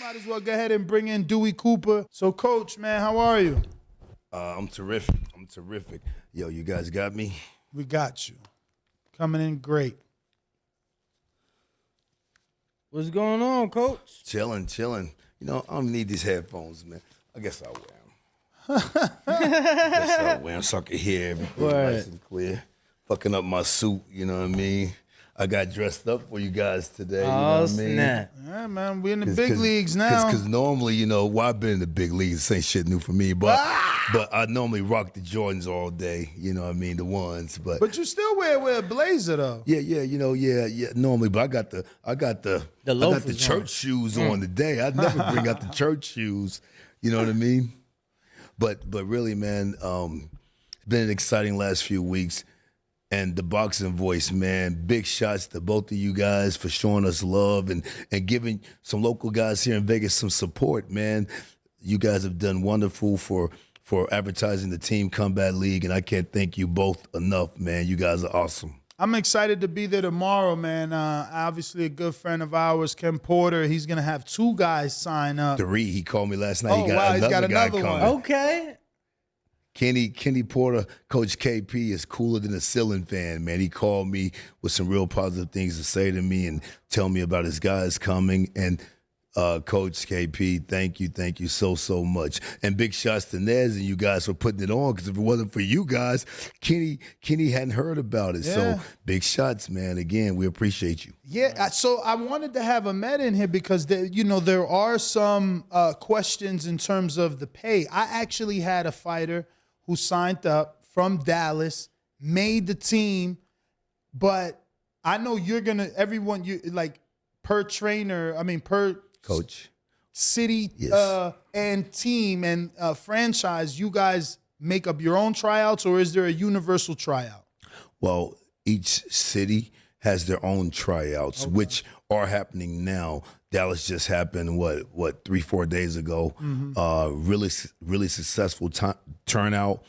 might as well go ahead and bring in Dewey Cooper. So, Coach, man, how are you? I'm terrific. I'm terrific. Yo, you guys got me? We got you. Coming in great. What's going on, Coach? Chilling. You know, I don't need these headphones, man. I guess I'll wear them. I guess I'll wear them so I can hear everything nice and clear. Fucking up my suit, you know what I mean? I got dressed up for you guys today, you know what I mean? Snap. Yeah, man, we're in the big leagues now. Because normally, you know, I've been in the big leagues. This ain't shit new for me, but I normally rock the Jordans all day, you know what I mean, the ones. But you still wear a blazer, though. Yeah, you know, normally, but I got the church shoes on today. I'd never bring out the church shoes, you know what I mean? But really, man, it's been an exciting last few weeks. And the boxing voice, man, big shots to both of you guys for showing us love and giving some local guys here in Vegas some support, man. You guys have done wonderful for advertising the Team Combat League, and I can't thank you both enough, man. You guys are awesome. I'm excited to be there tomorrow, man. Obviously, a good friend of ours, Ken Porter, he's going to have 2 guys sign up. 3, he called me last night. Oh, he's got another guy one. coming. Okay. Kenny Porter, Coach KP, is cooler than a ceiling fan, man. He called me with some real positive things to say to me and tell me about his guys coming. And Coach KP, thank you so much. And big shots to Nez and you guys for putting it on, because if it wasn't for you guys, Kenny hadn't heard about it. Yeah. So big shots, man. Again, we appreciate you. Yeah, so I wanted to have Ahmed in here because, there are some questions in terms of the pay. I actually had a fighter who signed up from Dallas, made the team, but I know you're going to, per trainer, per Coach, city yes. And team and franchise, you guys make up your own tryouts, or is there a universal tryout? Well, each city has their own tryouts, which are happening now. Dallas just happened, 3-4 days ago. Really successful turnout.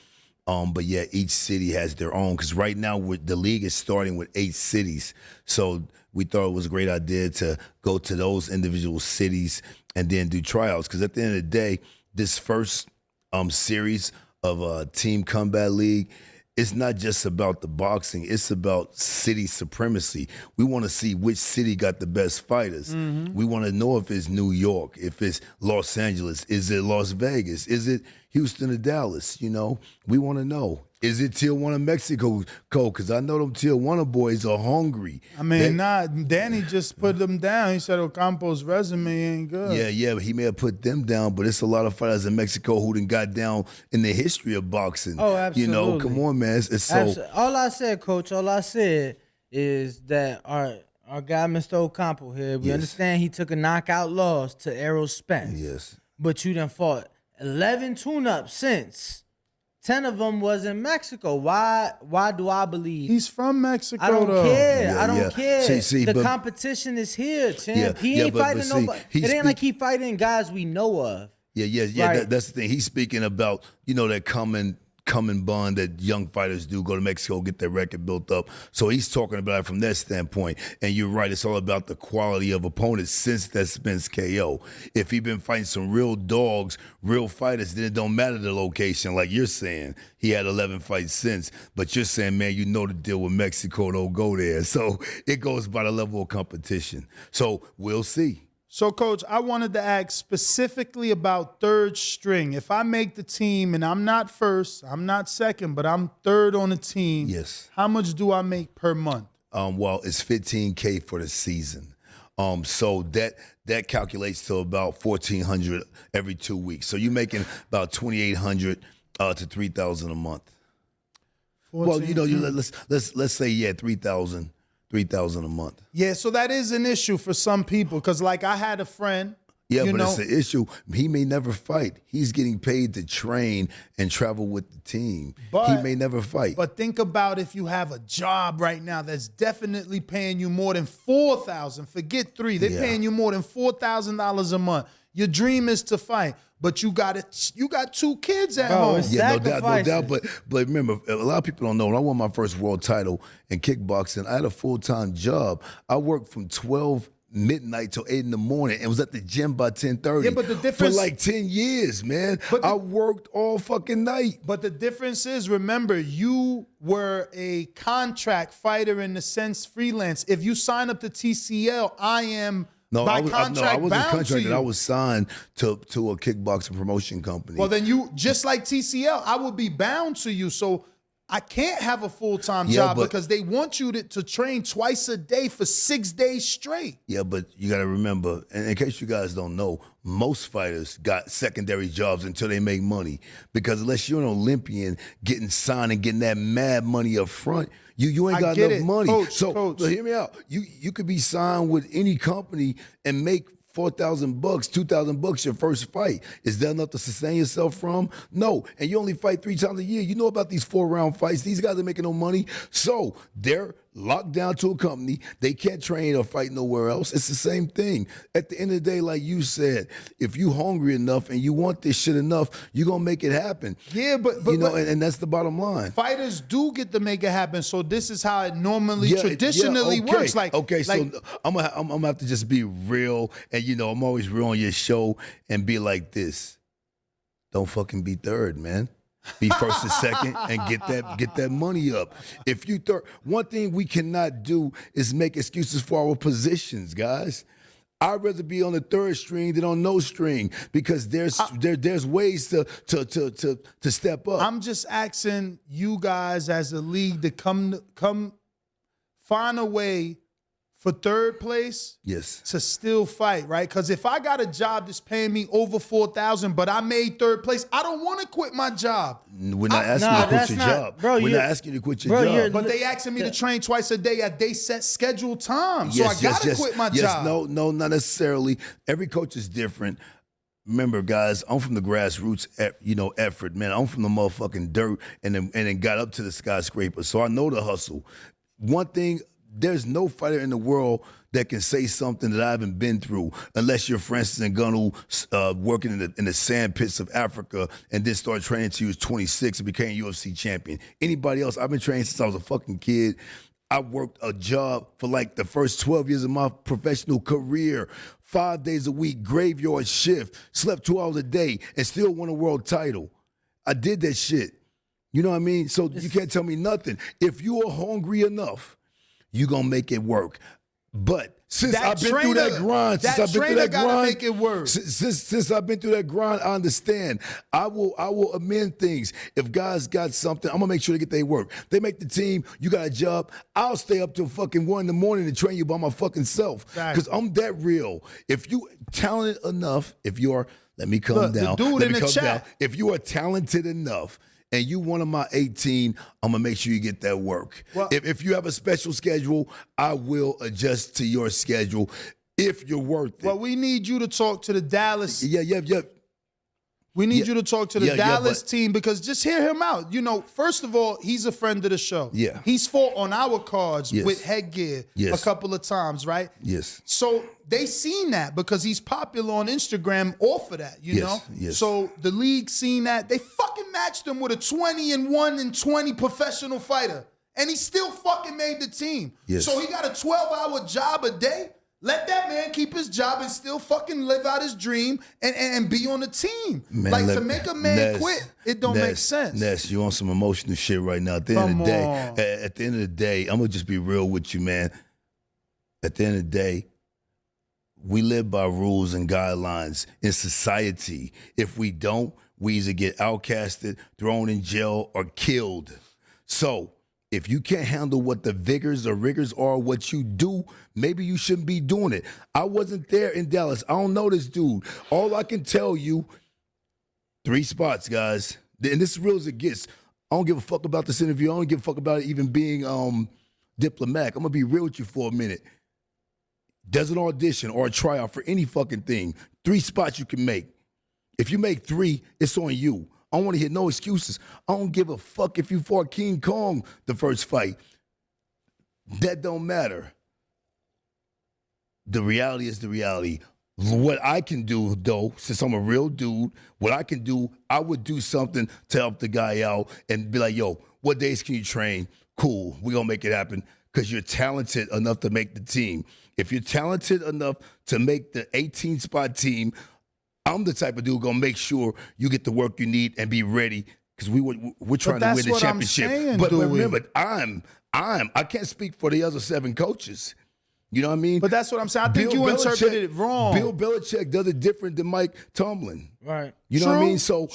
But yeah, each city has their own, because right now the league is starting with 8 cities. So we thought it was a great idea to go to those individual cities and then do tryouts. Because at the end of the day, this first series of Team Combat League, it's not just about the boxing. It's about city supremacy. We want to see which city got the best fighters. We want to know if it's New York, if it's Los Angeles, is it Las Vegas, is it Houston or Dallas? You know, we want to know. Is it Tijuana, Mexico? Because I know them Tijuana boys are hungry. Danny just put them down. He said Ocampo's resume ain't good. Yeah, but he may have put them down, but it's a lot of fighters in Mexico who done got down in the history of boxing. Oh, absolutely. You know, come on, man. It's so. All I said, Coach, is that our guy, Mr. Ocampo here, we understand he took a knockout loss to Errol Spence. Yes. But you done fought 11 tune-ups since. 10 of them was in Mexico. Why do I believe? He's from Mexico, I don't care. Yeah, I don't care. The competition is here, champ. He ain't but fighting nobody. It ain't like he fighting guys we know of. Yeah. Right. That's the thing. He's speaking about, that coming bond that young fighters do, go to Mexico, get their record built up. So he's talking about it from that standpoint. And you're right, it's all about the quality of opponents since that Spence KO. If he'd been fighting some real dogs, real fighters, then it don't matter the location, like you're saying. He had 11 fights since. But you're saying, man, you know the deal with Mexico, don't go there. So it goes by the level of competition. So we'll see. So, Coach, I wanted to ask specifically about third string. If I make the team and I'm not first, I'm not second, but I'm third on the team, yes. How much do I make per month? Well, it's $15K for the season. So that calculates to about $1,400 every 2 weeks. So you're making about $2,800 to $3,000 a month. 14, well, let's say 3,000 a month. Yeah, so that is an issue for some people, because I had a friend. Yeah, but it's an issue. He may never fight. He's getting paid to train and travel with the team. He may never fight. But think about if you have a job right now that's definitely paying you more than $4,000. Forget 3. They're paying you more than $4,000 a month. Your dream is to fight, but you got 2 kids at home. Yeah, no doubt. But remember, a lot of people don't know. When I won my first world title in kickboxing, I had a full-time job. I worked from 12 midnight till 8 in the morning and was at the gym by 10:30. Yeah, but the difference for like 10 years, man. I worked all fucking night. But the difference is, remember, you were a contract fighter in the sense freelance. If you sign up to TCL, I am by contract I wasn't bound contracted. to you. I was signed to a kickboxing promotion company. Well, then you, just like TCL, I would be bound to you. So I can't have a full-time job because they want you to train twice a day for 6 days straight. Yeah, but you got to remember, and in case you guys don't know, most fighters got secondary jobs until they make money. Because unless you're an Olympian getting signed and getting that mad money up front, you ain't got enough money. Coach, so hear me out. You could be signed with any company and make $4,000, $2,000 your first fight. Is that enough to sustain yourself from? No. And you only fight 3 times a year. You know about these 4-round fights. These guys are making no money. So they're locked down to a company. They can't train or fight nowhere else. It's the same thing. At the end of the day, like you said, if you hungry enough and you want this shit enough, you're going to make it happen. Yeah, but you know, and that's the bottom line. Fighters do get to make it happen. So this is how it normally traditionally works. So I'm gonna have to just be real, and you know, I'm always real on your show and be like this. Don't fucking be third, man. Be first and second and get that money up. If you third, one thing we cannot do is make excuses for our positions, guys. I'd rather be on the third string than on no string because there's ways to step up. I'm just asking you guys as a league to come find a way for third place, yes, to still fight, right? Because if I got a job that's paying me over $4,000, but I made third place, I don't want to quit my job. We're not asking you to quit your job. Bro, we're not asking you to quit your job. But they asking me to train twice a day at they set scheduled time. So I gotta quit my job. No, not necessarily. Every coach is different. Remember, guys, I'm from the grassroots, effort, man. I'm from the motherfucking dirt and then got up to the skyscraper. So I know the hustle. One thing, there's no fighter in the world that can say something that I haven't been through, unless you're Francis Ngannou working in the sand pits of Africa and then started training till he was 26 and became UFC champion. Anybody else, I've been training since I was a fucking kid. I worked a job for like the first 12 years of my professional career, 5 days a week, graveyard shift, slept 2 hours a day, and still won a world title. I did that shit. You know what I mean? So you can't tell me nothing. If you are hungry enough, you're going to make it work. But since I've been through that grind, make it work. Since I've been through that grind, I understand. I will amend things. If guys got something, I'm gonna make sure they get their work. They make the team. You got a job. I'll stay up till fucking 1 in the morning to train you by my fucking self. Because I'm that real. If you talented enough, if you're, let me come down. The dude in the chat. If you are talented enough, and you one of my 18, I'm going to make sure you get that work. Well, if you have a special schedule, I will adjust to your schedule if you're worth it. Well, we need you to talk to the Dallas. Yeah. We need you to talk to the Dallas team because just hear him out. You know, first of all, he's a friend of the show. Yeah. He's fought on our cards with headgear a couple of times, right? Yes. So they seen that because he's popular on Instagram off of that, you know? Yes. So the league seen that. They fucking matched him with a 20-1 and 20 professional fighter. And he still fucking made the team. Yes. So he got a 12-hour job a day. Let that man keep his job and still fucking live out his dream and be on the team. Man, like, to make a man quit, it don't make sense. Ness, you on some emotional shit right now. At the end of the day, I'm going to just be real with you, man. At the end of the day, we live by rules and guidelines in society. If we don't, we either get outcasted, thrown in jail, or killed. So if you can't handle what the vigors or rigors are, what you do, maybe you shouldn't be doing it. I wasn't there in Dallas. I don't know this dude. All I can tell you, 3 spots, guys. And this is real as it gets. I don't give a fuck about this interview. I don't give a fuck about it even being diplomatic. I'm going to be real with you for a minute. Does an audition or a tryout for any fucking thing. 3 spots you can make. If you make 3, it's on you. I don't want to hear no excuses. I don't give a fuck if you fought King Kong the first fight. That don't matter. The reality is the reality. What I can do, though, since I'm a real dude, what I can do, I would do something to help the guy out and be like, yo, what days can you train? Cool, we're going to make it happen. because you're talented enough to make the team. If you're talented enough to make the 18-spot team, I'm the type of dude gonna make sure you get the work you need and be ready because we're trying to win the championship. But remember, I can't speak for the other 7 coaches. You know what I mean? But that's what I'm saying. I think you interpreted it wrong. Bill Belichick does it different than Mike Tomlin. Right. You know what I mean? So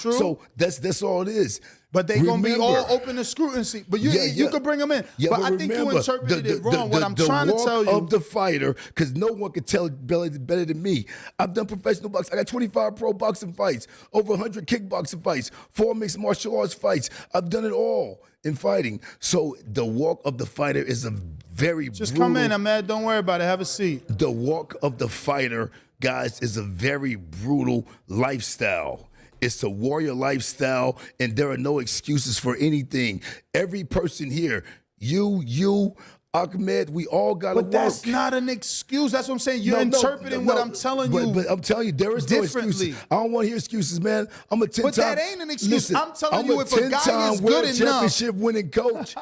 that's all it is. But they gonna be all open to scrutiny. But you could bring them in. Yeah, but I think you interpreted it wrong. What I'm trying to tell you, the walk of the fighter, because no one can tell Belly better than me. I've done professional boxing. I got 25 pro boxing fights, over 100 kickboxing fights, 4 mixed martial arts fights. I've done it all in fighting. So the walk of the fighter is a very just brutal, come in, Ahmed. Don't worry about it. Have a seat. The walk of the fighter, guys, is a very brutal lifestyle. It's a warrior lifestyle, and there are no excuses for anything. Every person here, you, Ahmed, we all got to work. But that's not an excuse. That's what I'm saying. You're interpreting what I'm telling you. But I'm telling you, there is no excuses. I don't want to hear excuses, man. I'm a 10-time. But that ain't an excuse. Listen, I'm telling you, if a guy is good enough. Championship winning coach.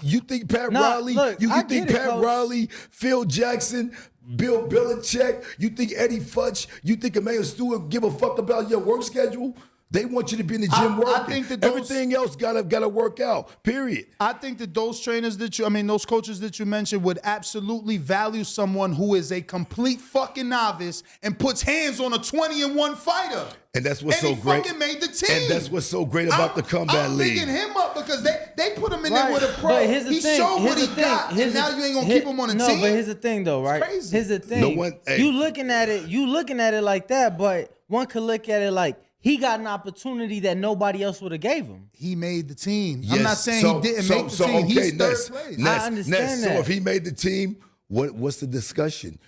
You think Pat Riley? Look, you think Pat Riley, Phil Jackson, Bill Belichick? You think Eddie Futch? You think Emmanuel Stewart give a fuck about your work schedule? They want you to be in the gym working. I think that everything else gotta work out. Period. I think that those those coaches that you mentioned would absolutely value someone who is a complete fucking novice and puts hands on a 20-1 fighter. And that's what's so great. And he fucking made the team. And that's what's so great about the Combat League. I'm picking him up because they put him in there with a pro. But here's the he thing. showed what he got, and now you ain't gonna keep him on the team. No, but here's the thing, though, right? It's crazy. Here's the thing. You looking at it like that, but one could look at it like he got an opportunity that nobody else would have gave him. He made the team. Yes. I'm not saying he didn't make the team. He's third place. I understand that. So if he made the team, what's the discussion?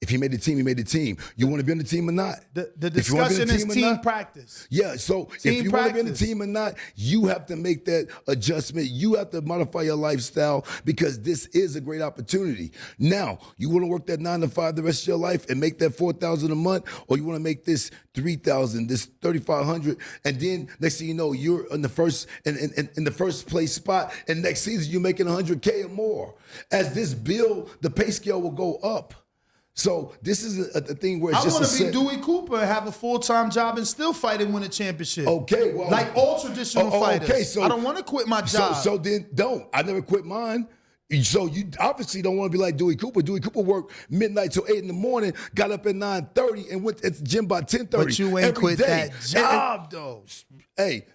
If he made the team, he made the team. You want to be on the team or not? The discussion is team practice. Yeah, so if you want to be on the team or not, you have to make that adjustment. You have to modify your lifestyle because this is a great opportunity. Now, you want to work that 9 to 5 the rest of your life and make that $4,000 a month, or you want to make this $3,000, this $3,500, and then next thing you know, you're in the first in the first place spot, and next season you're making $100K or more. As this build, the pay scale will go up. So this is a thing where it's I want to be Dewey Cooper and have a full-time job and still fight and win a championship. Okay, well, like all traditional fighters. Okay, so I don't want to quit my job. So then don't. I never quit mine. So you obviously don't want to be like Dewey Cooper. Dewey Cooper worked midnight till 8 in the morning, got up at 9:30 and went at the gym by 10:30. But you ain't quit that job, though. Hey,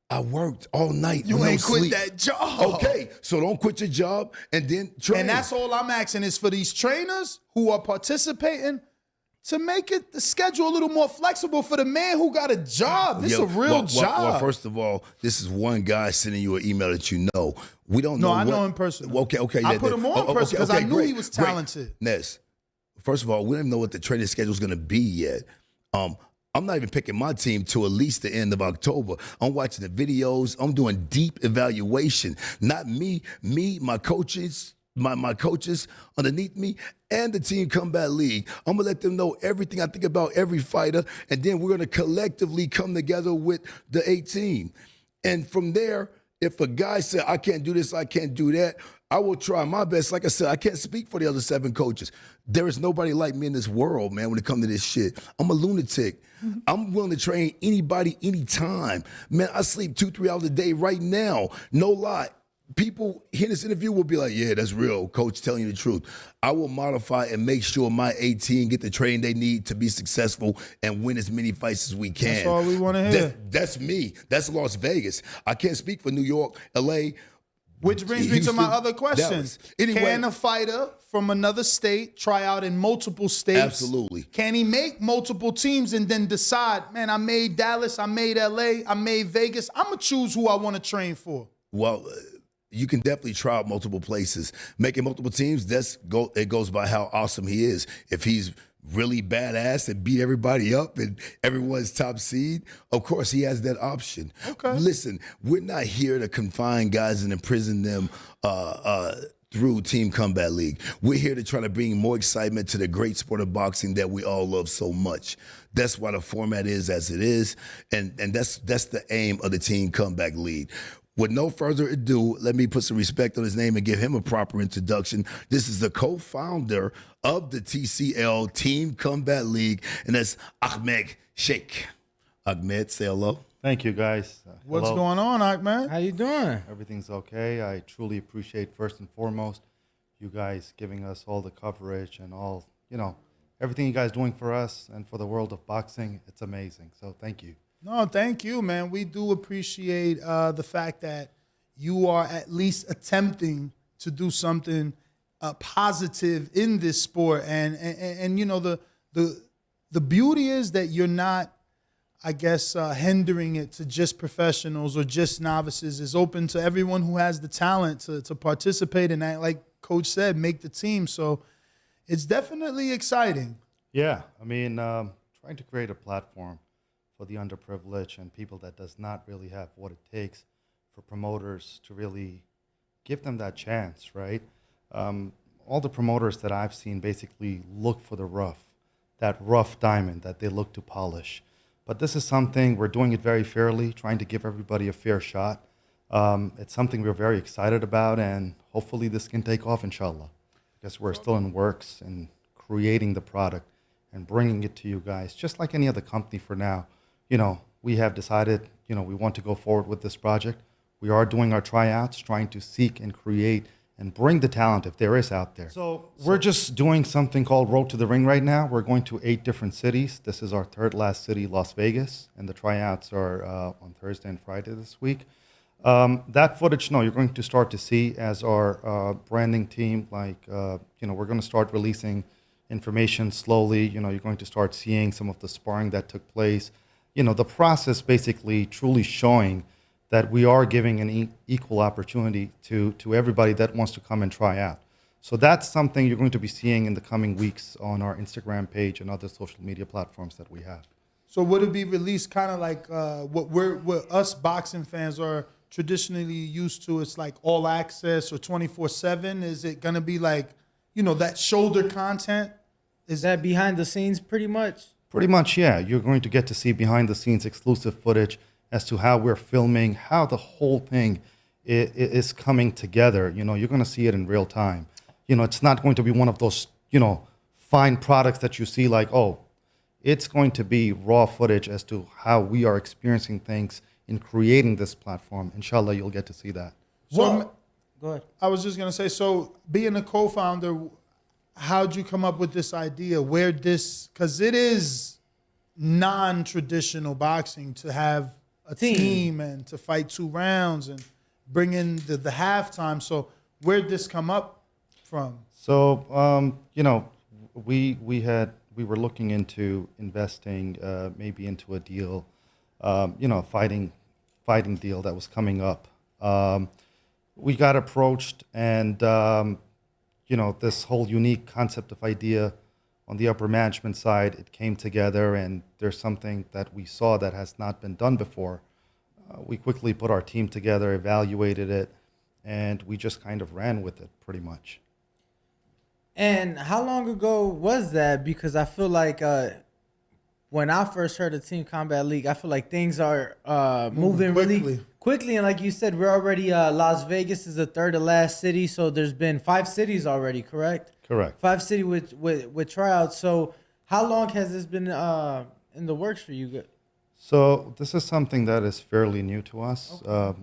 I worked all night. You ain't quit sleep. that job. Okay, so don't quit your job and then train. And that's all I'm asking is for these trainers who are participating to make the schedule a little more flexible for the man who got a job. This is a real job. Well, first of all, this is one guy sending you an email that you know. We don't know. No, I know him personally. Okay. I put him on personally because I knew he was talented. Ness, first of all, we don't even know what the training schedule is going to be yet. I'm not even picking my team till at least the end of October. I'm watching the videos. I'm doing deep evaluation. Not me, my coaches, my coaches underneath me, and the Team Combat League. I'm going to let them know everything I think about every fighter, and then we're going to collectively come together with the 18. And from there, if a guy said, I can't do this, I can't do that, I will try my best. Like I said, I can't speak for the other 7 coaches. There is nobody like me in this world, man, when it comes to this shit. I'm a lunatic. I'm willing to train anybody, anytime. Man, I sleep 2-3 hours a day right now. No lie. People hearing this interview will be like, yeah, that's real. Coach telling you the truth. I will modify and make sure my 18 get the training they need to be successful and win as many fights as we can. That's all we want to hear. That's me. That's Las Vegas. I can't speak for New York, L.A., which brings me to my other question. Anyway, can a fighter from another state try out in multiple states? Absolutely. Can he make multiple teams and then decide, man, I made Dallas, I made LA, I made Vegas. I'm going to choose who I want to train for. Well, you can definitely try out multiple places. Making multiple teams, it goes by how awesome he is. If he's really badass and beat everybody up and everyone's top seed, of course he has that option. Okay. Listen, we're not here to confine guys and imprison them through Team Combat League. We're here to try to bring more excitement to the great sport of boxing that we all love so much. That's why the format is as it is, and that's the aim of the Team Comeback League. with no further ado, let me put some respect on his name and give him a proper introduction. This is the co-founder of the TCL Team Combat League, and that's Ahmed Sheikh. Ahmed, say hello. Thank you, guys. What's Hello. going on, Ahmed? How you doing? Everything's okay. I truly appreciate, first and foremost, you guys giving us all the coverage and all, everything you guys doing for us and for the world of boxing. It's amazing. So thank you. No, thank you, man. We do appreciate the fact that you are at least attempting to do something positive in this sport, and the beauty is that you're not, I guess, hindering it to just professionals or just novices. Is open to everyone who has the talent to participate in that. Like Coach said, make the team. So it's definitely exciting. Yeah, I mean, trying to create a platform for the underprivileged and people that does not really have what it takes for promoters to really give them that chance, right? All the promoters that I've seen basically look for that rough diamond that they look to polish. But this is something, we're doing it very fairly, trying to give everybody a fair shot. It's something we're very excited about, and hopefully this can take off, inshallah. Because we're still in works and creating the product and bringing it to you guys, just like any other company for now. We have decided, we want to go forward with this project. We are doing our tryouts, trying to seek and create and bring the talent if there is out there. So we're just doing something called Road to the Ring right now. We're going to 8 different cities. This is our third last city, Las Vegas, and the tryouts are on Thursday and Friday this week. That footage, you're going to start to see as our branding team, we're going to start releasing information slowly. You're going to start seeing some of the sparring that took place. The process basically truly showing that we are giving an equal opportunity to everybody that wants to come and try out. So that's something you're going to be seeing in the coming weeks on our Instagram page and other social media platforms that we have. So would it be released kind of like what us boxing fans are traditionally used to? It's like all access or 24/7. Is it going to be like, that shoulder content? Is that behind the scenes pretty much? Pretty much, yeah. You're going to get to see behind the scenes exclusive footage as to how we're filming, how the whole thing is coming together. You're going to see it in real time. It's not going to be one of those, fine products that you see like, oh, it's going to be raw footage as to how we are experiencing things in creating this platform. Inshallah, you'll get to see that. So Go ahead. I was just going to say, so being a co-founder, how'd you come up with this idea? Because it is non-traditional boxing to have a team and to fight 2 rounds and bring in the halftime. So where'd this come up from? So, we were looking into investing maybe into a deal, fighting deal that was coming up. We got approached and, this whole unique concept of idea on the upper management side, it came together, and there's something that we saw that has not been done before. We quickly put our team together, evaluated it, and we just kind of ran with it pretty much. And how long ago was that? Because I feel like when I first heard of Team Combat League, I feel like things are moving really quickly. And like you said, we're already, Las Vegas is the third to last city. So there's been 5 cities already, correct? Correct. 5 cities with tryouts. So how long has this been in the works for you? So this is something that is fairly new to us. Okay.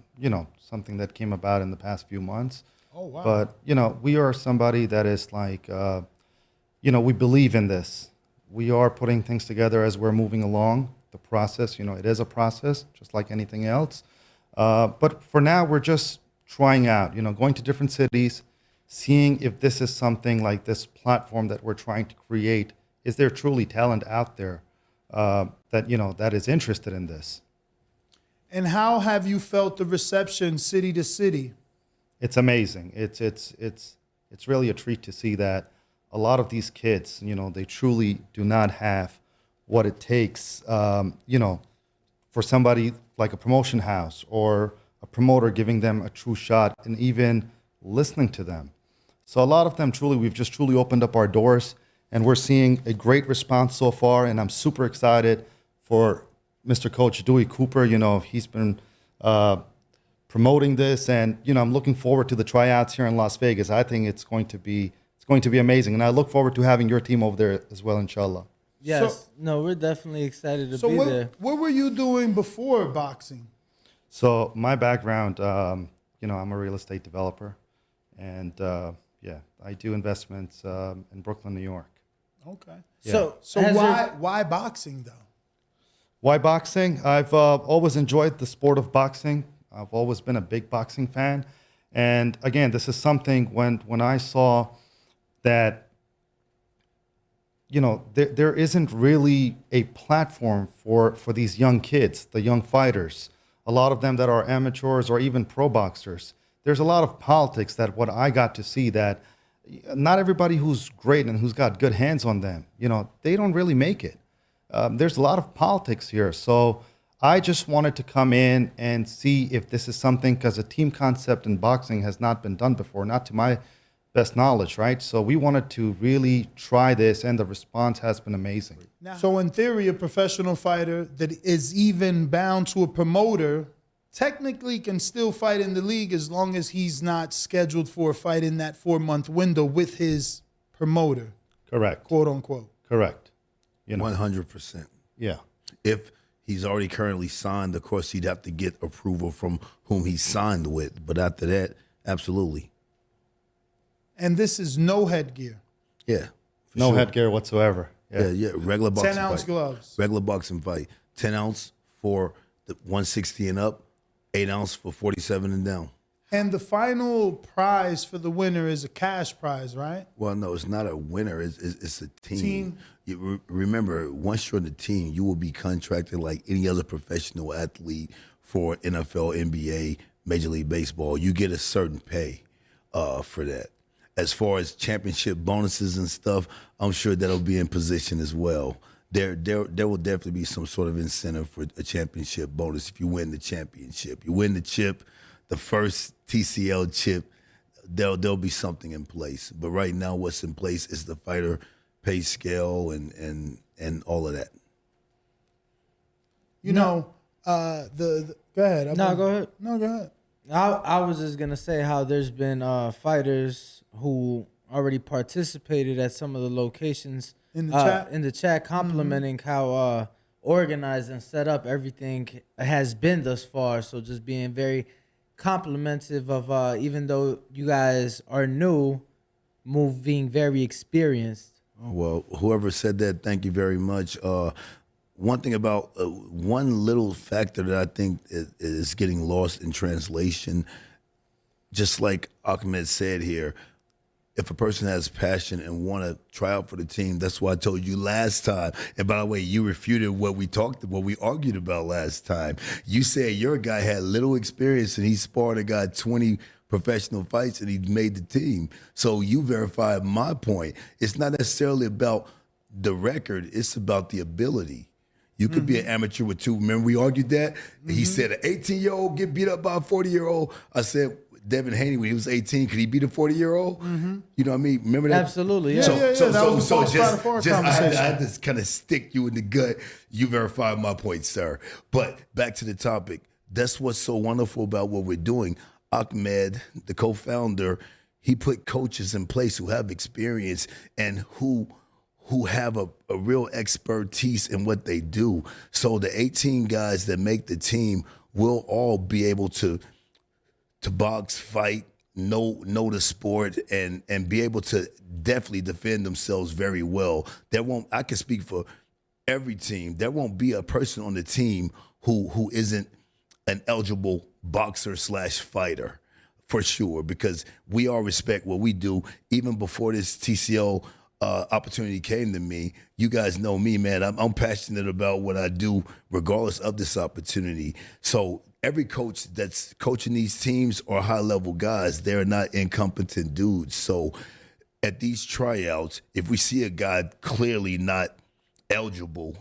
Something that came about in the past few months. Oh, wow. But, we are somebody that is like, we believe in this. We are putting things together as we're moving along. The process, it is a process, just like anything else. But for now, we're just trying out, going to different cities, seeing if this is something like this platform that we're trying to create. Is there truly talent out there that is interested in this? And how have you felt the reception city to city? It's amazing. It's really a treat to see that a lot of these kids, they truly do not have what it takes, for somebody like a promotion house or a promoter giving them a true shot and even listening to them. So a lot of them we've just truly opened up our doors, and we're seeing a great response so far. And I'm super excited for Mr. Coach Dewey Cooper. He's been promoting this, and I'm looking forward to the tryouts here in Las Vegas. I think it's going to be amazing, and I look forward to having your team over there as well, inshallah. Yes, no, we're definitely excited to So be there. what were you doing before boxing? So my background, I'm a real estate developer, and I do investments in Brooklyn, New York. Okay. So So why boxing though? Why boxing? I've always enjoyed the sport of boxing. I've always been a big boxing fan, and again, this is something when I saw that there isn't really a platform for these young kids, the young fighters, a lot of them that are amateurs or even pro boxers. There's a lot of politics that what I got to see, that not everybody who's great and who's got good hands on them, they don't really make it. There's a lot of politics here. So I just wanted to come in and see if this is something, because a team concept in boxing has not been done before, not to my best knowledge, right? So we wanted to really try this, and the response has been amazing. So in theory, a professional fighter that is even bound to a promoter technically can still fight in the league as long as he's not scheduled for a fight in that 4-month window with his promoter, Correct. quote unquote. Correct. 100%. Yeah. If he's already currently signed, of course, he'd have to get approval from whom he signed with. But after that, absolutely. And this is no headgear. Yeah. for No sure. headgear whatsoever. Yeah. Regular boxing 10-ounce fight. gloves. Regular boxing fight. 10 ounce for the 160 and up, 8 ounce for 47 and down. And the final prize for the winner is a cash prize, right? Well, no, it's not a winner. It's a team. Team. You remember, once you're in the team, you will be contracted like any other professional athlete for NFL, NBA, Major League Baseball. You get a certain pay for that. As far as championship bonuses and stuff, I'm sure that'll be in position as well. There will definitely be some sort of incentive for a championship bonus if you win the championship. You win the chip, the first TCL chip, there'll be something in place. But right now, what's in place is the fighter pay scale and all of that. You know, the go ahead. No, go ahead. No, go ahead. I was just gonna say how there's been fighters who already participated at some of the locations In the chat? complimenting how organized and set up everything has been thus far. So just being very complimentive of even though you guys are new, being very experienced. Well, whoever said that, thank you very much. One thing about one little factor that I think is getting lost in translation, just like Ahmed said here, if a person has passion and want to try out for the team, that's why I told you last time. And by the way, you refuted what we argued about last time. You said your guy had little experience and he sparred a guy 20 professional fights and he made the team. So you verified my point. It's not necessarily about the record, it's about the ability. You could be an amateur with 2. Remember we argued that? He said an 18-year-old get beat up by a 40-year-old. I said, Devin Haney, when he was 18, could he beat a 40-year-old? You know what I mean? Remember that? Absolutely, yeah. That was a false just conversation. I had to kind of stick you in the gut. You verified my point, sir. But back to the topic. That's what's so wonderful about what we're doing. Ahmed, the co-founder, he put coaches in place who have experience and who have a real expertise in what they do. So the 18 guys that make the team will all be able to box, fight, know the sport, and be able to definitely defend themselves very well. I can speak for every team. There won't be a person on the team who isn't an eligible boxer / fighter, for sure, because we all respect what we do. Even before this TCO opportunity came to me, you guys know me, man. I'm passionate about what I do regardless of this opportunity. So every coach that's coaching these teams are high-level guys. They're not incompetent dudes. So at these tryouts, if we see a guy clearly not eligible,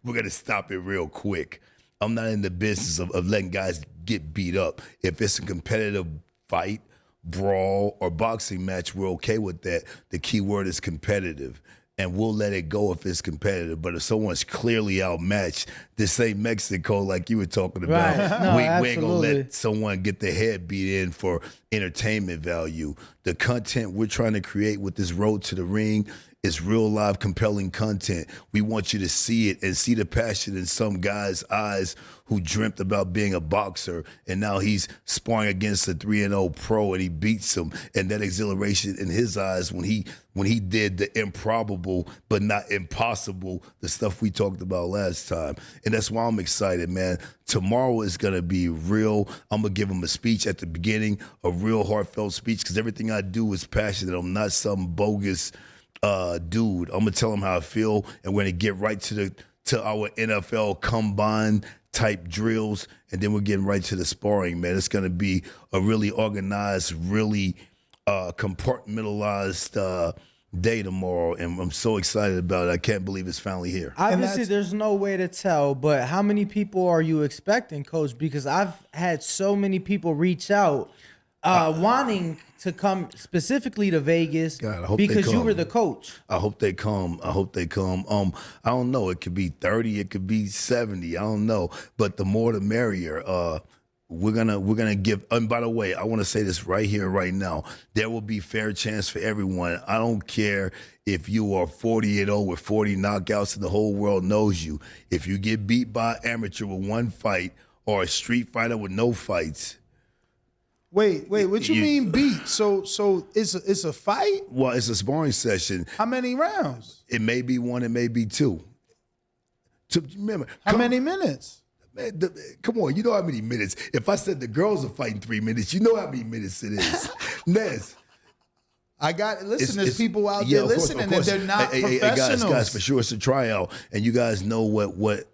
we're going to stop it real quick. I'm not in the business of letting guys get beat up. If it's a competitive fight, brawl, or boxing match, we're okay with that. The key word is competitive. And we'll let it go if it's competitive. But if someone's clearly outmatched, this ain't Mexico like you were talking about. Right. No, we ain't gonna absolutely. let someone get their head beat in for entertainment value. The content we're trying to create with this road to the ring is real live, compelling content. We want you to see it and see the passion in some guy's eyes who dreamt about being a boxer, and now he's sparring against a 3-0 pro and he beats him. And that exhilaration in his eyes when he did the improbable but not impossible, the stuff we talked about last time. And that's why I'm excited, man. Tomorrow is gonna be real. I'm gonna give him a speech at the beginning, a real heartfelt speech, because everything I do is passionate. I'm not some bogus dude. I'm gonna tell him how I feel, and we're gonna get right to our NFL combine type drills, and then we're getting right to the sparring, man. It's gonna be a really organized, really compartmentalized day tomorrow, and I'm so excited about it. I can't believe it's finally here. Obviously, there's no way to tell, but how many people are you expecting, Coach? Because I've had so many people reach out wanting to come specifically to Vegas God, I hope they because you come. were the coach. I hope they come. I don't know. It could be 30. It could be 70. I don't know. But the more the merrier. We're gonna give. And by the way, I want to say this right here, right now. There will be fair chance for everyone. I don't care if you are 40-0 with 40 knockouts and the whole world knows you. If you get beat by an amateur with one fight or a street fighter with no fights. Wait, what you mean beat? So it's a fight? Well, it's a sparring session. How many rounds? It may be one, it may be two. Remember, How many minutes? Man, come on, you know how many minutes. If I said the girls are fighting 3 minutes, you know how many minutes it is. Nez. There's people out there of course, listening and they're not professionals. Guys, for sure, it's a tryout, and you guys know what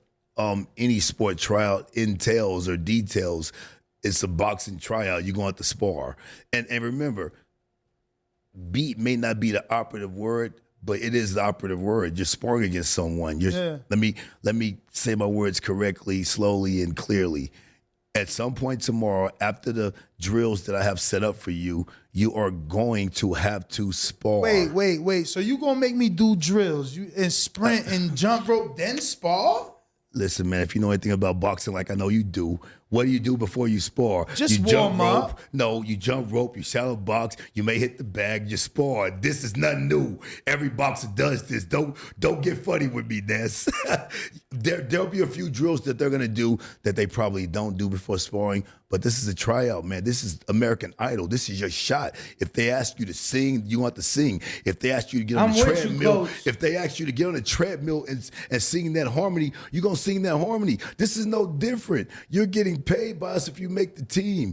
any sport tryout entails or details. It's a boxing tryout. You're going to have to spar. And remember, beat may not be the operative word, but it is the operative word. You're sparring against someone. Let me say my words correctly, slowly, and clearly. At some point tomorrow, after the drills that I have set up for you, you are going to have to spar. Wait. So you gonna make me do drills and sprint and jump rope, then spar? Listen, man, if you know anything about boxing like I know you do, what do you do before you spar? Just you warm jump up. rope. No, you jump rope, you shadow box, you may hit the bag, you spar. This is nothing new. Every boxer does this. Don't get funny with me, Ness. There'll be a few drills that they're gonna do that they probably don't do before sparring, but this is a tryout, man. This is American Idol. This is your shot. If they ask you to sing, you want to sing. If they ask you to get on the treadmill, if they ask you to get on the treadmill and sing that harmony, you're gonna sing that harmony. This is no different. You're getting paid by us if you make the team.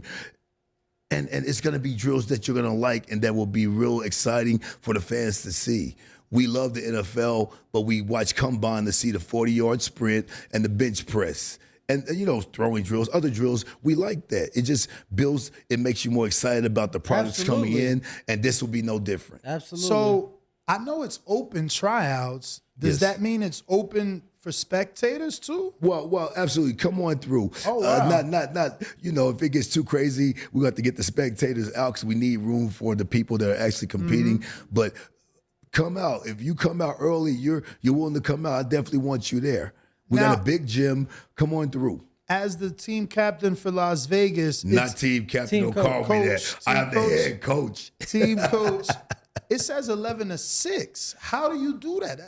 And it's gonna be drills that you're gonna like and that will be real exciting for the fans to see. We love the NFL, but we watch combine to see the 40-yard sprint and the bench press. And throwing drills, other drills, we like that. It just builds, it makes you more excited about the products coming in, and this will be no different. Absolutely. So I know it's open tryouts. Does that mean it's open for spectators too? Well, absolutely. Come on through. Oh, wow. Not. If it gets too crazy, we have to get the spectators out because we need room for the people that are actually competing. Mm-hmm. But come out. If you come out early, you're willing to come out. I definitely want you there. We got a big gym. Come on through. As the team captain for Las Vegas, Not team captain. Don't call me that. I'm the head coach. Team coach. It says 11-6. How do you do that?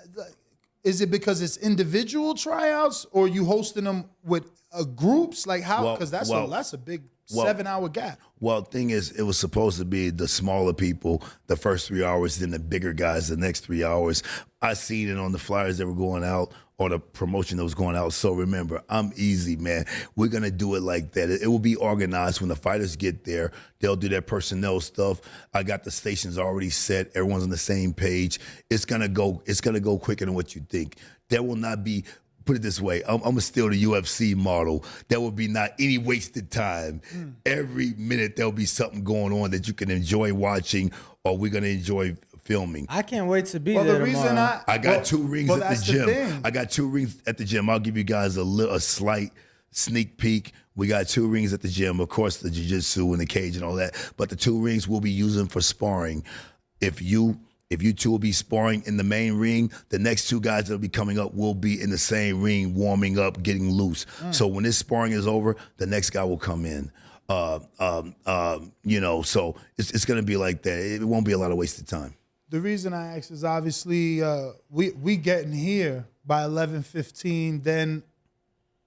Is it because it's individual tryouts, or you hosting them with groups? Like how? Because that's a big 7-hour gap. Well, thing is, it was supposed to be the smaller people the first 3 hours, then the bigger guys the next 3 hours. I seen it on the flyers that were going out or the promotion that was going out. So remember, I'm easy, man. We're going to do it like that. It will be organized when the fighters get there. They'll do their personnel stuff. I got the stations already set. Everyone's on the same page. It's going to go quicker than what you think. There will not be, put it this way, I'm going to steal the UFC model. There will be not any wasted time. Every minute there'll be something going on that you can enjoy watching, or we're going to enjoy filming. I can't wait to be there tomorrow. I got 2 rings at the gym. thing. I got 2 rings at the gym. I'll give you guys a slight sneak peek. We got 2 rings at the gym. Of course, the jiu-jitsu and the cage and all that. But the 2 rings we'll be using for sparring. If you If you two will be sparring in the main ring, the next two guys that will be coming up will be in the same ring, warming up, getting loose. So when this sparring is over, the next guy will come in. So it's going to be like that. It won't be a lot of wasted time. The reason I ask is obviously we getting here by 11:15. Then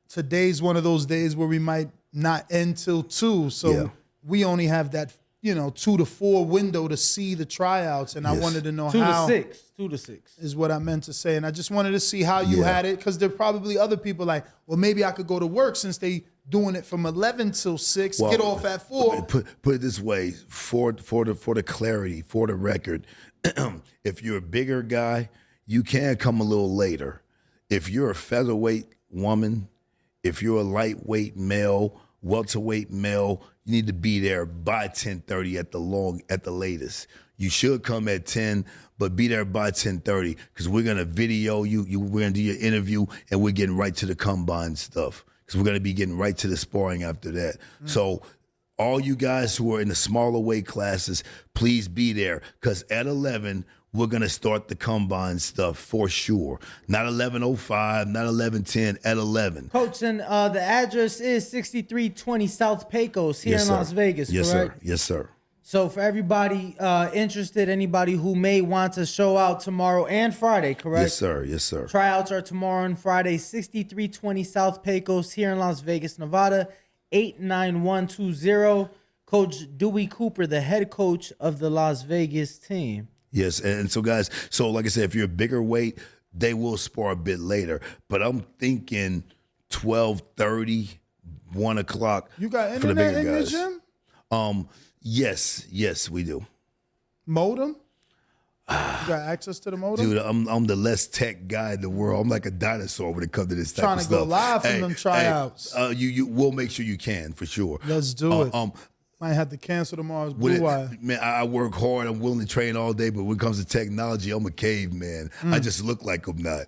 today's one of those days where we might not end till 2. So we only have that 2 to 4 window to see the tryouts, and I wanted to know 2 how. to 6. 2 to 6 is what I meant to say, and I just wanted to see how you had it, because there are probably other people like, well, maybe I could go to work since they doing it from 11 till 6, get off at 4. Put it this way, for the clarity, for the record, if you're a bigger guy, you can come a little later. If you're a featherweight woman, if you're a lightweight male, welterweight male, you need to be there by 10:30 at the latest. You should come at 10, but be there by 10:30, because we're gonna video you. We're gonna do your interview, and we're getting right to the combine stuff, because we're gonna be getting right to the sparring after that. So all you guys who are in the smaller weight classes, please be there, because at 11 we're gonna start the combine stuff for sure. Not 11:05, not 11:10, at 11. Coach, and the address is 6320 South Pecos here in Las Vegas, yes, correct? sir. Yes, sir. So for everybody interested, anybody who may want to show out tomorrow and Friday, correct? Yes, sir. Yes, sir. Tryouts are tomorrow and Friday, 6320 South Pecos here in Las Vegas, Nevada, 89120. Coach Dewey Cooper, the head coach of the Las Vegas team. Yes, and so guys, so like I said, if you're a bigger weight, they will spar a bit later. But I'm thinking 12:30, 1 o'clock. You got for the internet bigger in guys. your gym? Yes, we do. Modem? You got access to the modem? Dude, I'm the less tech guy in the world. I'm like a dinosaur when it comes to this type Trying of to stuff. go live from them tryouts. We'll make sure you can, for sure. Let's do it. Might have to cancel tomorrow's Blue Wire. Man, I work hard. I'm willing to train all day, but when it comes to technology, I'm a caveman. I just look like I'm not.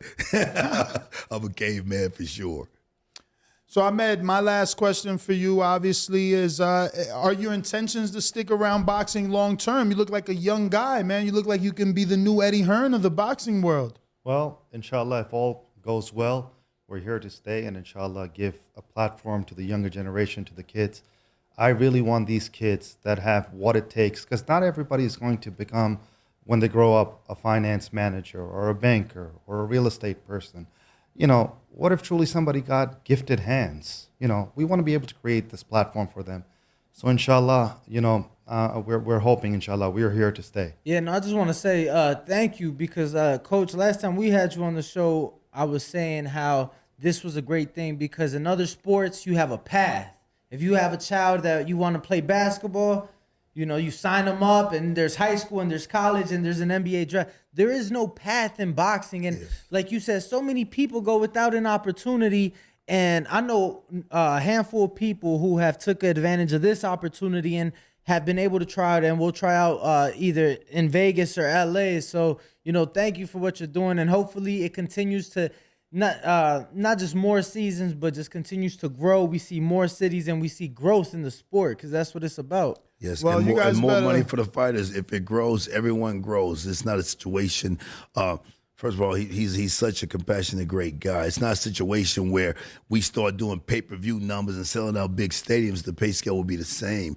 I'm a caveman for sure. So, Ahmed, my last question for you, obviously, is are your intentions to stick around boxing long term? You look like a young guy, man. You look like you can be the new Eddie Hearn of the boxing world. Well, inshallah, if all goes well, we're here to stay, and inshallah, give a platform to the younger generation, to the kids. I really want these kids that have what it takes, because not everybody is going to become, when they grow up, a finance manager or a banker or a real estate person. What if truly somebody got gifted hands? We want to be able to create this platform for them. So inshallah, we're hoping, inshallah, we're here to stay. Yeah, no, I just want to say thank you, because Coach, last time we had you on the show, I was saying how this was a great thing, because in other sports, you have a path. If you have a child that you want to play basketball, you sign them up, and there's high school and there's college and there's an NBA draft. There is no path in boxing. And like you said, so many people go without an opportunity. And I know a handful of people who have took advantage of this opportunity and have been able to try it, and will try out either in Vegas or LA. So, thank you for what you're doing. And hopefully it continues to not just more seasons, but just continues to grow. We see more cities and we see growth in the sport, because that's what it's about. Yes, well, and more money for the fighters. If it grows, everyone grows. It's not a situation. First of all, he's such a compassionate, great guy. It's not a situation where we start doing pay-per-view numbers and selling out big stadiums. The pay scale will be the same.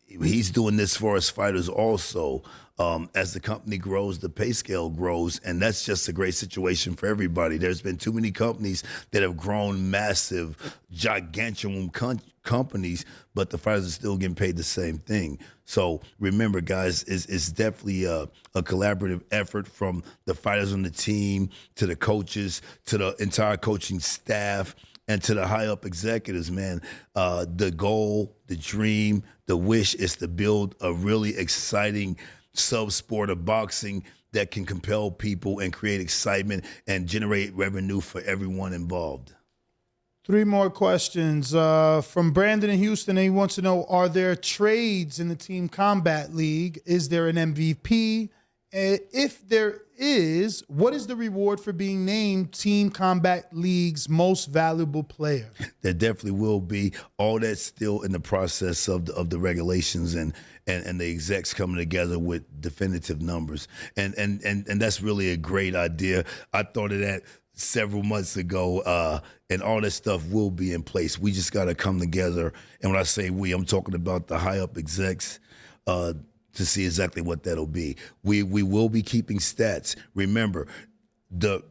He's doing this for us fighters also. As the company grows, the pay scale grows, and that's just a great situation for everybody. There's been too many companies that have grown massive, gigantuan companies, but the fighters are still getting paid the same thing. So remember, guys, it's definitely a collaborative effort from the fighters on the team to the coaches to the entire coaching staff and to the high-up executives, man. The goal, the dream, the wish is to build a really exciting sub-sport of boxing that can compel people and create excitement and generate revenue for everyone involved. 3 more questions from Brandon in Houston. He wants to know, are there trades in the Team Combat League? Is there an MVP? if there is, what is the reward for being named Team Combat League's most valuable player? There definitely will be. All that's still in the process of the regulations and the execs coming together with definitive numbers. And that's really a great idea. I thought of that several months ago, and all that stuff will be in place. We just got to come together. And when I say we, I'm talking about the high up execs, to see exactly what that'll be. We will be keeping stats. Remember, the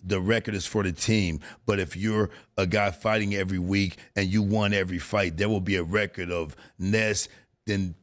record is for the team, but if you're a guy fighting every week and you won every fight, there will be a record of Ness, then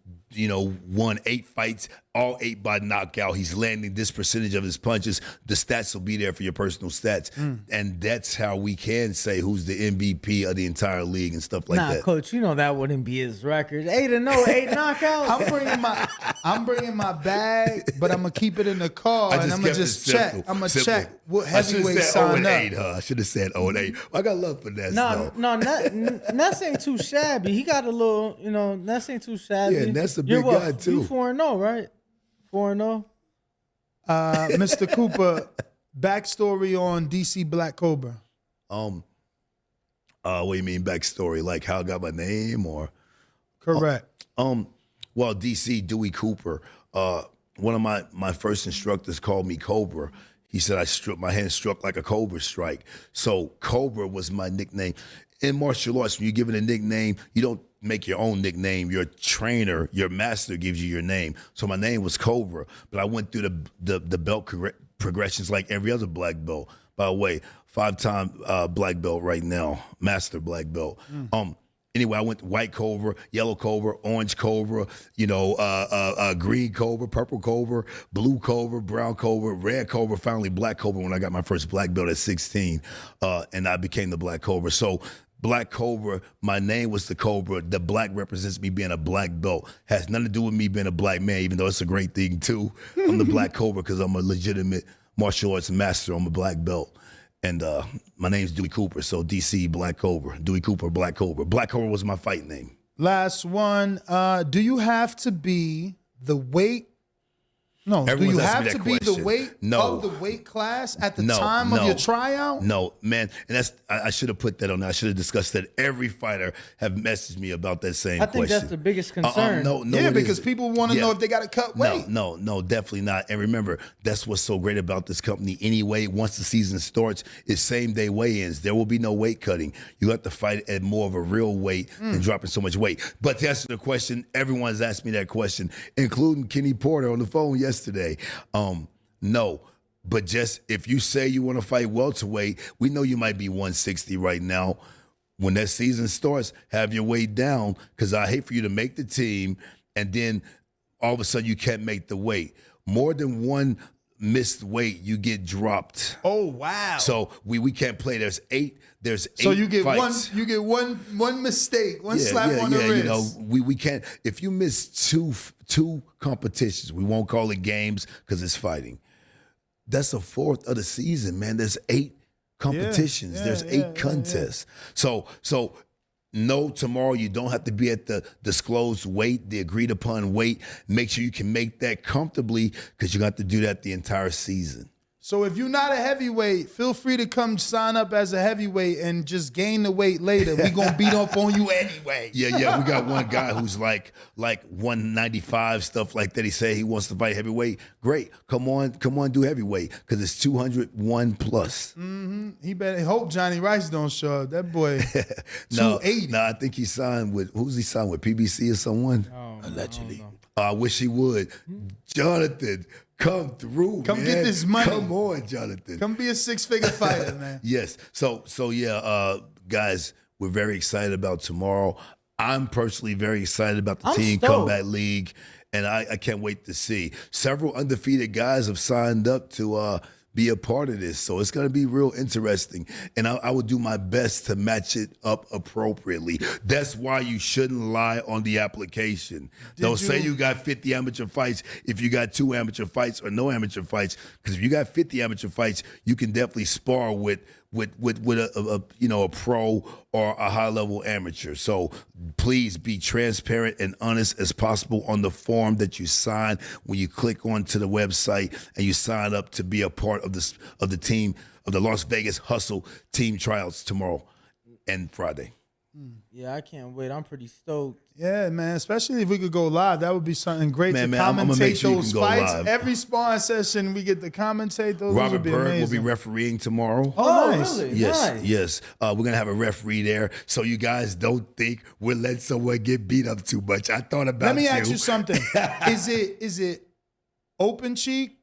won 8 fights, all 8 by knockout. He's landing this percentage of his punches. The stats will be there for your personal stats. And that's how we can say who's the MVP of the entire league and stuff like that. Nah, Coach, that wouldn't be his record. 8-0, 8 knockouts. I'm bringing my bag, but I'm gonna keep it in the car and I'm gonna just check. I'm gonna check what heavyweight signed up. I should have said 0-8. I got love for Ness. No, Ness ain't too shabby. He got a little, Ness ain't too shabby. Yeah, Ness a big guy too. You 4-0, right? 4-0. Mr. Cooper, backstory on DC Black Cobra. What do you mean backstory? Like how I got my name or? Correct. Well, DC, Dewey Cooper, one of my first instructors called me Cobra. He said my hand struck like a cobra strike. So Cobra was my nickname. In martial arts, when you're given a nickname, you don't make your own nickname. Your trainer, your master gives you your name. So my name was Cobra, but I went through the belt progressions like every other black belt. By the way, 5-time black belt right now, master black belt. Anyway, I went to white cobra, yellow cobra, orange cobra, green cobra, purple cobra, blue cobra, brown cobra, red cobra, finally black cobra when I got my first black belt at 16, and I became the black cobra. So Black Cobra, my name was the Cobra. The black represents me being a black belt. Has nothing to do with me being a black man, even though it's a great thing too. I'm the Black Cobra because I'm a legitimate martial arts master. I'm a black belt. And my name's Dewey Cooper, so DC Black Cobra. Dewey Cooper, Black Cobra. Black Cobra was my fight name. Last one. Do you have to be the weight? No. Everyone's do you have asking to me that be the question. weight No. of the weight class at the No, time of your tryout? No, man. And that's I should have put that on there. I should have discussed that. Every fighter have messaged me about that same question. I think that's the biggest concern. No, yeah, because people want to know if they got to cut weight. No, definitely not. And remember, that's what's so great about this company. Anyway, once the season starts, it's same day weigh-ins. There will be no weight cutting. You have to fight at more of a real weight than dropping so much weight. But to answer the question, everyone's asked me that question, including Kenny Porter on the phone yesterday. No, but just if you say you want to fight welterweight, we know you might be 160 right now. When that season starts, have your weight down because I hate for you to make the team and then all of a sudden you can't make the weight. More than one missed weight, you get dropped. Oh wow! So we can't play. There's eight. So you get fights. one mistake, one slap on the wrist. You know, we can't. If you miss two competitions, we won't call it games because it's fighting. That's a fourth of the season, man. There's 8 competitions. There's 8 contests. So no, tomorrow you don't have to be at the disclosed weight, the agreed upon weight. Make sure you can make that comfortably because you got to do that the entire season. So if you're not a heavyweight, feel free to come sign up as a heavyweight and just gain the weight later. We're going to beat up on you anyway. Yeah. We got one guy who's like 195, stuff like that. He said he wants to fight heavyweight. Great. Come on, do heavyweight because it's 201 plus. Mm-hmm. He better hope Johnny Rice don't show up. That boy, 280. No, I think he signed with, who's he signed with, PBC or someone? Allegedly. I wish he would. Jonathan, come through, Come get this money. Come on, Jonathan. Come be a 6-figure fighter, man. Yes. So yeah, guys, we're very excited about tomorrow. I'm personally very excited about the Team stoked. Combat League, and I can't wait to see. Several undefeated guys have signed up to be a part of this, so it's going to be real interesting, and I will do my best to match it up appropriately. That's why you shouldn't lie on the application. Don't say you got 50 amateur fights if you got 2 amateur fights or no amateur fights, because if you got 50 amateur fights, you can definitely spar with with a pro or a high level amateur. So please be transparent and honest as possible on the form that you sign when you click onto the website and you sign up to be a part of the team of the Las Vegas Hustle team tryouts tomorrow and Friday. Yeah, I can't wait. I'm pretty stoked. Yeah, man. Especially if we could go live, that would be something great to I'm gonna make commentate sure you those can go fights. live. Every sparring session, we get to commentate those. Robert would be Berg amazing. will be refereeing tomorrow. Oh, nice. really? Yes, Nice. yes. We're gonna have a referee there, so you guys don't think we're letting someone get beat up too much. I thought about. Let me ask you something. Is it open cheek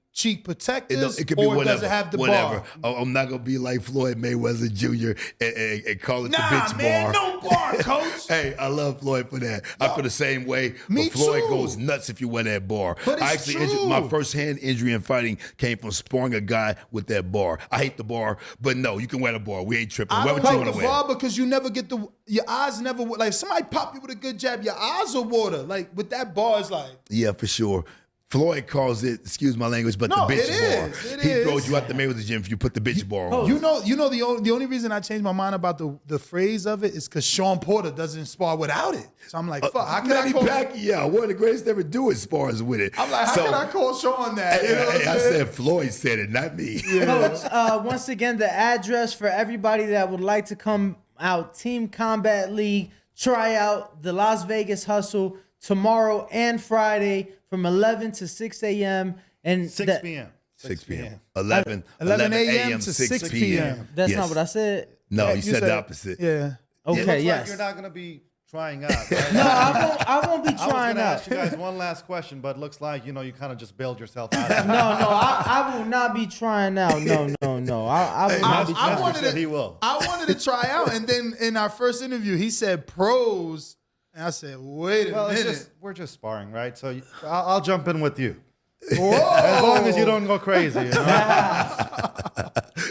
protectors, It could be or whatever. does it have the whatever. bar? I'm not gonna be like Floyd Mayweather Jr. and call it the Nah, bitch man, bar. no bar, coach. Hey, I love Floyd for that. I feel the same way. Me but Floyd too. goes nuts if you wear that bar. But I it's actually true. my first hand injury in fighting came from sparring a guy with that bar. I hate the bar, but no, you can wear the bar. We ain't tripping. I Wear don't what you like want the to wear. bar because you never get your eyes never, like if somebody pop you with a good jab, your eyes are water. Like with that bar, it's like, Yeah, for sure. Floyd calls it, excuse my language, but No, the bitch it bar. is. It He is. throws you out the Mayweather gym if you put the bitch bar on. you know the only reason I changed my mind about the phrase of it is because Sean Porter doesn't spar without it. So I'm like, fuck, how can I Manny call? Pacquiao, one of the greatest to ever do it spars with it. I'm like, how can I call Sean that? You know what I'm I saying? said Floyd said it, not me. Coach, once again, the address for everybody that would like to come out, Team Combat League, try out the Las Vegas Hustle tomorrow and Friday from 11 to 6 a.m. And 6 p.m. 6 p.m. 11 a.m. to 6 p.m. That's Yes. not what I said. No, You you said the opposite. Yeah. Okay, Looks yes. like you're not going to be trying out, right? No, I won't be I was going trying to out. ask you guys one last question, but it looks like, you kind of just bailed yourself out. of it. No, I will not be trying out. No. I will not be I trying. wanted said to, he will. I wanted to try out, and then in our first interview, he said pros, and I said, wait a Well, minute. we're just sparring, right? So I'll jump in with you. Whoa. As long as you don't go crazy.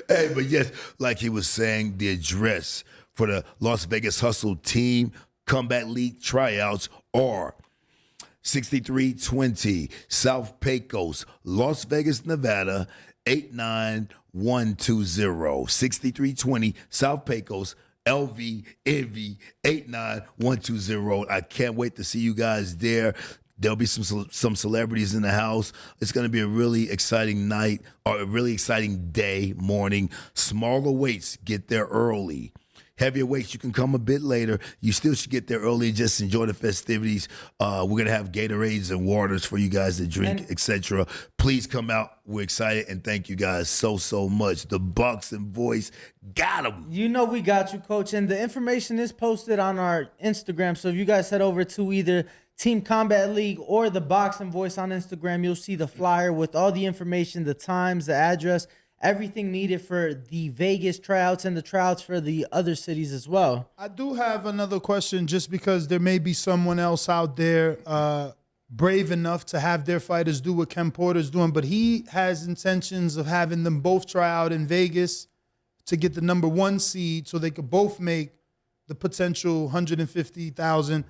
Hey, but yes, like he was saying, the address for the Las Vegas Hustle Team Combat League tryouts are 6320 South Pecos, Las Vegas, Nevada, 89120. 6320 South Pecos, LV, NV, 89120. I can't wait to see you guys there. There'll be some celebrities in the house. It's going to be a really exciting night, or a really exciting day, morning. Smaller weights, get there early. Heavier weights, you can come a bit later. You still should get there early. Just enjoy the festivities. We're going to have Gatorades and waters for you guys to drink, etc. Please come out. We're excited, and thank you guys so much. The Boxing Voice got them. You know we got you, Coach. And the information is posted on our Instagram. So if you guys head over to either Team Combat League or the Boxing Voice on Instagram, you'll see the flyer with all the information, the times, the address, everything needed for the Vegas tryouts and the tryouts for the other cities as well. I do have another question, just because there may be someone else out there brave enough to have their fighters do what Ken Porter's doing, but he has intentions of having them both try out in Vegas to get the number 1 seed so they could both make the potential 150,000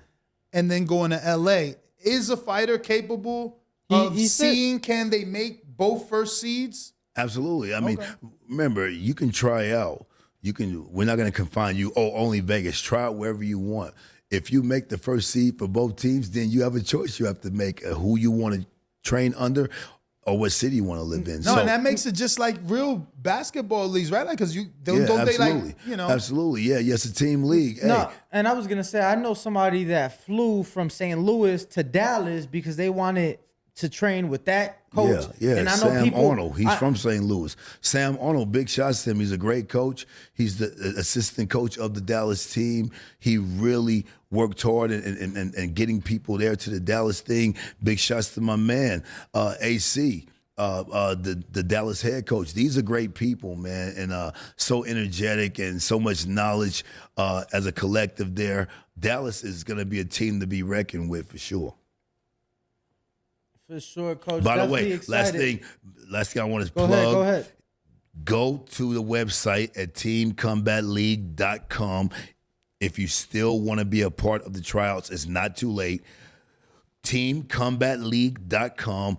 and then going to LA. Is a fighter capable of he said- seeing, can they make both first seeds? Absolutely. I mean, remember, you can try out. We're not going to confine you. Oh, only Vegas. Try out wherever you want. If you make the first seed for both teams, then you have a choice. You have to make who you want to train under, or what city you want to live in. No, and that makes it just like real basketball leagues, right? Like, because don't they like, Absolutely. Yeah, yes, a team league. Hey, No, and I was going to say, I know somebody that flew from St. Louis to Dallas because they wanted to train with that coach. Yeah, And I know Sam people, Arnold. He's from St. Louis. Sam Arnold, big shots to him. He's a great coach. He's the assistant coach of the Dallas team. He really worked hard and getting people there to the Dallas thing. Big shots to my man, AC. The Dallas head coach. These are great people, man, and so energetic and so much knowledge as a collective there. Dallas is going to be a team to be reckoned with for sure. For sure, Coach. By the Definitely way, excited. last thing I want to Go plug. ahead, go ahead. Go to the website at teamcombatleague.com. If you still want to be a part of the tryouts, it's not too late. Teamcombatleague.com.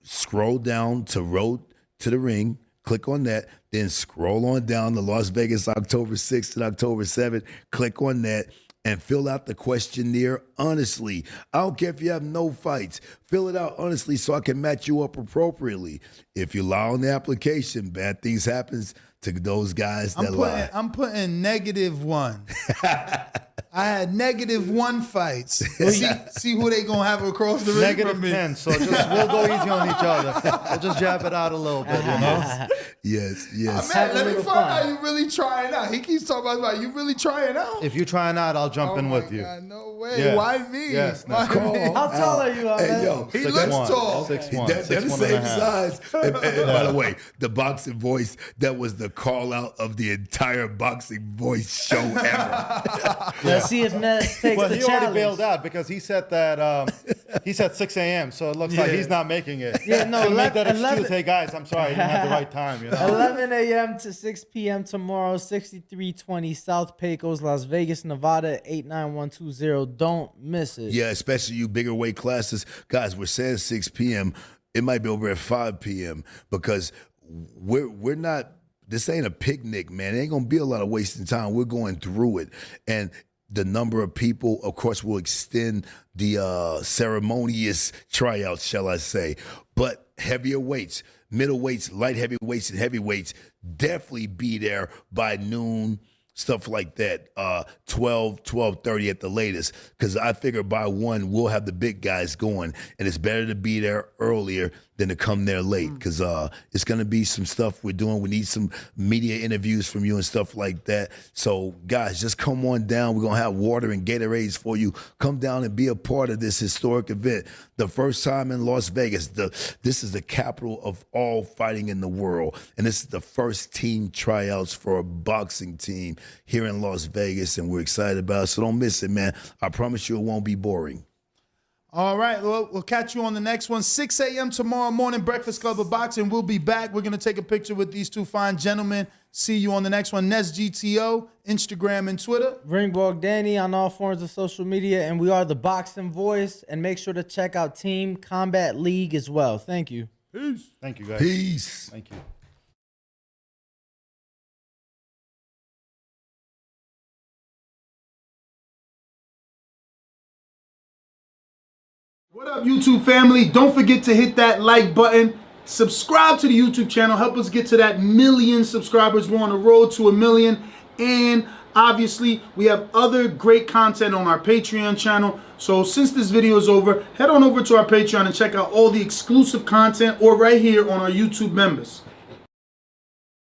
Scroll down to Road to the Ring. Click on that. Then scroll on down to Las Vegas, October 6th and October 7th. Click on that and fill out the questionnaire honestly. I don't care if you have no fights. Fill it out honestly so I can match you up appropriately. If you lie on the application, bad things happens to those guys that lie. I'm putting -1. I had -1 fights. See who they gonna have across the ring from me. -10. So we'll go easy on each other. We'll just jab it out a little bit, you know. Yes. Man, let me find out you really trying out. He keeps talking about you really trying out. If you're trying out, I'll jump in with you. God, no way. Yeah. Why me? Yes. Why Call me? How tall are you, Ahmed? Hey, yo, He looks tall. 6'1". They're the 6'1 same and a half. size. And by the way, the boxing voice, that was the call out of the entire boxing voice show ever. Let's see if Ness takes Well, the he challenge. already bailed out because he said that he said 6 a.m. So it looks like he's not making it. Yeah, no, He'll make that 11 excuse. Hey guys, I'm sorry, I didn't have the right time. You know. 11 a.m. to 6 p.m. tomorrow, 6320 South Pecos, Las Vegas, Nevada, 89120. Don't miss it. Yeah, especially you bigger weight classes. Guys, we're saying 6 p.m. It might be over at 5 p.m. because we're not, this ain't a picnic, man. It ain't going to be a lot of wasting time. We're going through it. And the number of people, of course, will extend the ceremonious tryouts, shall I say. But heavier weights, middleweights, light heavyweights, and heavyweights definitely be there by noon, stuff like that, 12:30 at the latest, because I figure by 1, we'll have the big guys going, and it's better to be there earlier than to come there late, because it's going to be some stuff we're doing. We need some media interviews from you and stuff like that. So, guys, just come on down. We're going to have water and Gatorades for you. Come down and be a part of this historic event. The first time in Las Vegas. This is the capital of all fighting in the world, and this is the first team tryouts for a boxing team here in Las Vegas, and we're excited about it. So don't miss it, man. I promise you it won't be boring. All right, well, we'll catch you on the next one. 6 a.m. tomorrow morning, Breakfast Club of Boxing. We'll be back. We're going to take a picture with these two fine gentlemen. See you on the next one. Ness GTO, Instagram and Twitter. Ringborg Danny on all forms of social media, and we are the Boxing Voice. And make sure to check out Team Combat League as well. Thank you. Peace. Thank you, guys. Peace. Thank you. What up, YouTube family? Don't forget to hit that like button. Subscribe to the YouTube channel. Help us get to that 1 million subscribers. We're on the road to 1 million. And obviously, we have other great content on our Patreon channel. So since this video is over, head on over to our Patreon and check out all the exclusive content or right here on our YouTube members.